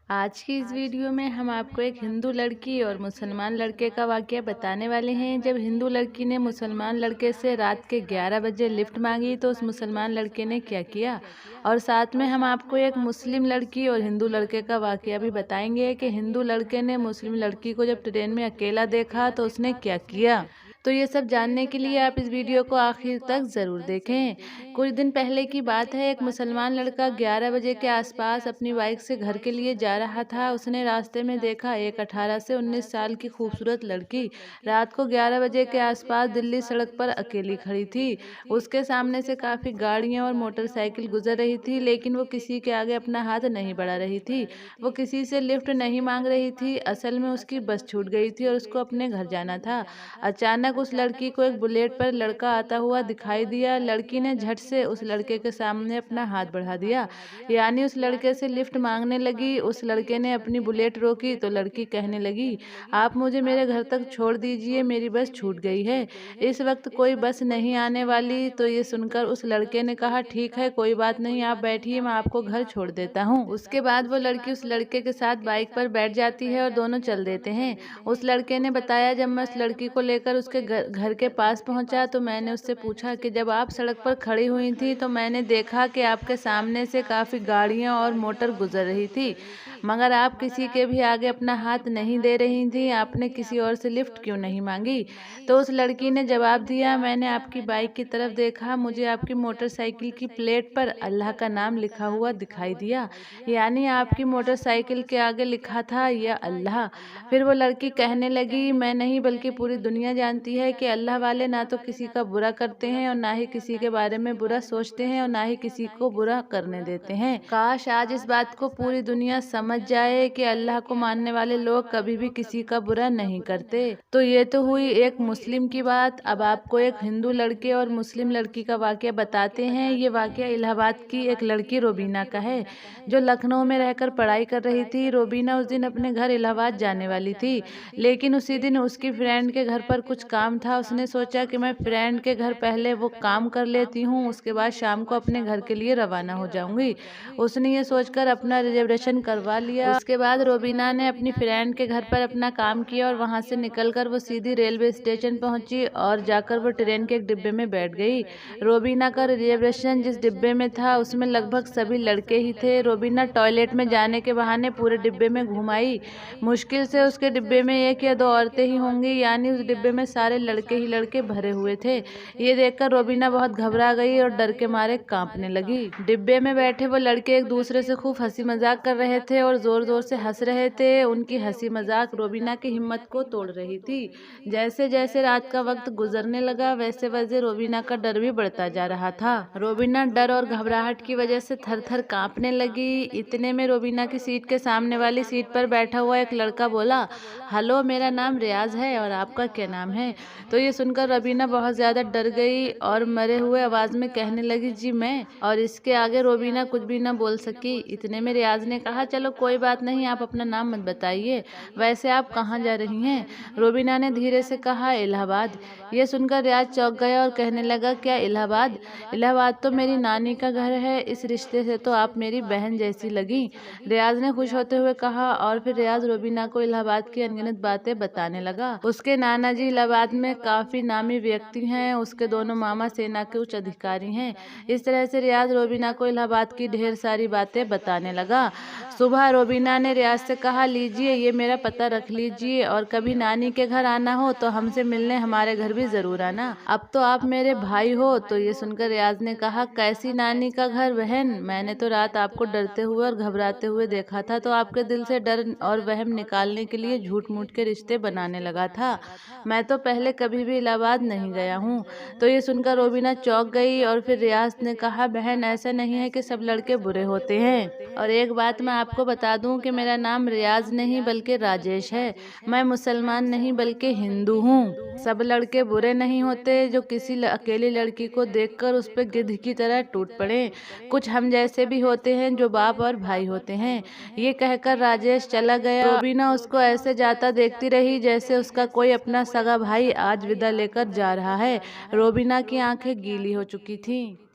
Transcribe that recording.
आज की इस वीडियो में हम आपको एक हिंदू लड़की और मुसलमान लड़के का वाकया बताने वाले हैं। जब हिंदू लड़की ने मुसलमान लड़के से रात के 11 बजे लिफ्ट मांगी तो उस मुसलमान लड़के ने क्या किया, और साथ में हम आपको एक मुस्लिम लड़की और हिंदू लड़के का वाकया भी बताएंगे कि हिंदू लड़के ने मुस्लिम लड़की को जब ट्रेन में अकेला देखा तो उसने क्या किया। तो ये सब जानने के लिए आप इस वीडियो को आखिर तक ज़रूर देखें। कुछ दिन पहले की बात है, एक मुसलमान लड़का 11 बजे के आसपास अपनी बाइक से घर के लिए जा रहा था। उसने रास्ते में देखा एक 18 से 19 साल की खूबसूरत लड़की रात को 11 बजे के आसपास दिल्ली सड़क पर अकेली खड़ी थी। उसके सामने से काफ़ी गाड़ियां और मोटरसाइकिल गुजर रही थी, लेकिन वो किसी के आगे अपना हाथ नहीं बढ़ा रही थी। वो किसी से लिफ्ट नहीं मांग रही थी। असल में उसकी बस छूट गई थी और उसको अपने घर जाना था। अचानक उस लड़की को एक बुलेट पर लड़का आता हुआ दिखाई दिया। लड़की ने झट से उस लड़के के सामने अपना हाथ बढ़ा दिया, यानी उस लड़के से लिफ्ट मांगने लगी। उस लड़के ने अपनी बुलेट रोकी तो लड़की कहने लगी, आप मुझे मेरे घर तक छोड़ दीजिए, मेरी बस छूट गई है, इस वक्त कोई बस नहीं आने वाली। तो ये सुनकर उस लड़के ने कहा, ठीक है कोई बात नहीं, आप बैठिए, मैं आपको घर छोड़ देता हूँ। उसके बाद वो लड़की उस लड़के के साथ बाइक पर बैठ जाती है और दोनों चल देते हैं। उस लड़के ने बताया, जब मैं उस लड़की को लेकर उसके घर के पास पहुंचा तो मैंने उससे पूछा कि जब आप सड़क पर खड़ी हुई थी तो मैंने देखा कि आपके सामने से काफ़ी गाड़ियां और मोटर गुजर रही थी, मगर आप किसी के भी आगे अपना हाथ नहीं दे रही थी। आपने किसी और से लिफ्ट क्यों नहीं मांगी? तो उस लड़की ने जवाब दिया, मैंने आपकी बाइक की तरफ देखा, मुझे आपकी मोटरसाइकिल की प्लेट पर अल्लाह का नाम लिखा हुआ दिखाई दिया, यानी आपकी मोटरसाइकिल के आगे लिखा था या अल्लाह। फिर वो लड़की कहने लगी, मैं नहीं बल्कि पूरी दुनिया जानती है कि अल्लाह वाले ना तो किसी का बुरा करते हैं और ना ही किसी के बारे में बुरा सोचते हैं और ना ही किसी को बुरा करने देते हैं। काश आज इस बात को पूरी दुनिया समझ जाए कि अल्लाह को मानने वाले लोग कभी भी किसी का बुरा नहीं करते। तो ये तो हुई एक मुस्लिम की बात। अब आपको एक हिंदू लड़के और मुस्लिम लड़की का वाकया बताते हैं। ये वाकया इलाहाबाद की एक लड़की रोबीना का है, जो लखनऊ में रहकर पढ़ाई कर रही थी। रोबीना उस दिन अपने घर इलाहाबाद जाने वाली थी, लेकिन उसी दिन उसकी फ्रेंड के घर पर कुछ काम था। उसने सोचा कि मैं फ्रेंड के घर पहले वो काम कर लेती हूँ, उसके बाद शाम को अपने घर के लिए रवाना हो जाऊंगी। उसने ये सोचकर अपना रिजर्वेशन करवा लिया। उसके बाद रोबीना ने अपनी फ्रेंड के घर पर अपना काम किया और वहां से निकलकर वो सीधी रेलवे स्टेशन पहुंची और जाकर वो ट्रेन के एक डिब्बे में बैठ गई। रोबीना का रिजर्वेशन जिस डिब्बे में था उसमें लगभग सभी लड़के ही थे। रोबीना टॉयलेट में जाने के बहाने पूरे डिब्बे में घूम आई। मुश्किल से उसके डिब्बे में एक या दो औरतें ही होंगी, यानी उस डिब्बे में सारे लड़के ही लड़के भरे हुए थे। ये देखकर रोबीना बहुत घबरा गई और डर के मारे कांपने लगी। डिब्बे में बैठे वो लड़के एक दूसरे से खूब हंसी मजाक कर रहे थे और जोर जोर से हंस रहे थे। उनकी हंसी मजाक रोबीना की हिम्मत को तोड़ रही थी। जैसे जैसे रात का वक्त गुजरने लगा वैसे वैसे रोबीना का डर भी बढ़ता जा रहा था। रोबीना डर और घबराहट की वजह से थर थर कांपने लगी। इतने में रोबीना की सीट के सामने वाली सीट पर बैठा हुआ एक लड़का बोला, हेलो, मेरा नाम रियाज है और आपका क्या नाम है? तो ये सुनकर रोबीना बहुत ज्यादा डर गई और मरे हुए आवाज में कहने लगी, जी मैं। और इसके आगे रोबीना कुछ भी न बोल सकी। इतने में रियाज ने कहा, चलो कोई बात नहीं, आप अपना नाम मत बताइए, वैसे आप कहाँ जा रही हैं? रोबीना ने धीरे से कहा, इलाहाबाद। यह सुनकर रियाज चौंक गया और कहने लगा, क्या इलाहाबाद? इलाहाबाद तो मेरी नानी का घर है, इस रिश्ते से तो आप मेरी बहन जैसी लगी, रियाज ने खुश होते हुए कहा। और फिर रियाज रोबीना को इलाहाबाद की अनगिनत बातें बताने लगा। उसके नाना जी इलाहाबाद में काफी नामी व्यक्ति हैं, उसके दोनों मामा सेना के उच्च अधिकारी हैं। इस तरह से रियाज रोबीना को इलाहाबाद की ढेर सारी बातें बताने लगा। सुबह रोबीना ने रियाज से कहा, लीजिए ये मेरा पता रख लीजिए और कभी नानी के घर आना हो तो हमसे मिलने हमारे घर भी जरूर आना। अब तो आप मेरे भाई हो। तो ये सुनकर रियाज ने कहा, कैसी नानी का घर बहन? मैंने तो रात आपको डरते हुए और घबराते हुए देखा था, तो आपके दिल से डर और वहम निकालने के लिए झूठ मूठ के रिश्ते बनाने लगा था। मैं तो पहले कभी भी इलाहाबाद नहीं गया हूँ। तो ये सुनकर रोबीना चौंक गई और फिर रियाज ने कहा, बहन ऐसा नहीं है कि सब लड़के बुरे होते हैं, और एक बात मैं आपको बता दूं कि मेरा नाम रियाज नहीं बल्कि राजेश है। मैं मुसलमान नहीं बल्कि हिंदू हूँ। सब लड़के बुरे नहीं होते जो किसी अकेली लड़की को देखकर उस पर गिद्ध की तरह टूट पड़े। कुछ हम जैसे भी होते हैं जो बाप और भाई होते हैं। ये कहकर राजेश चला गया। रोबीना उसको ऐसे जाता देखती रही जैसे उसका कोई अपना सगा भाई आज विदा लेकर जा रहा है। रोबीना की आंखें गीली हो चुकी थीं।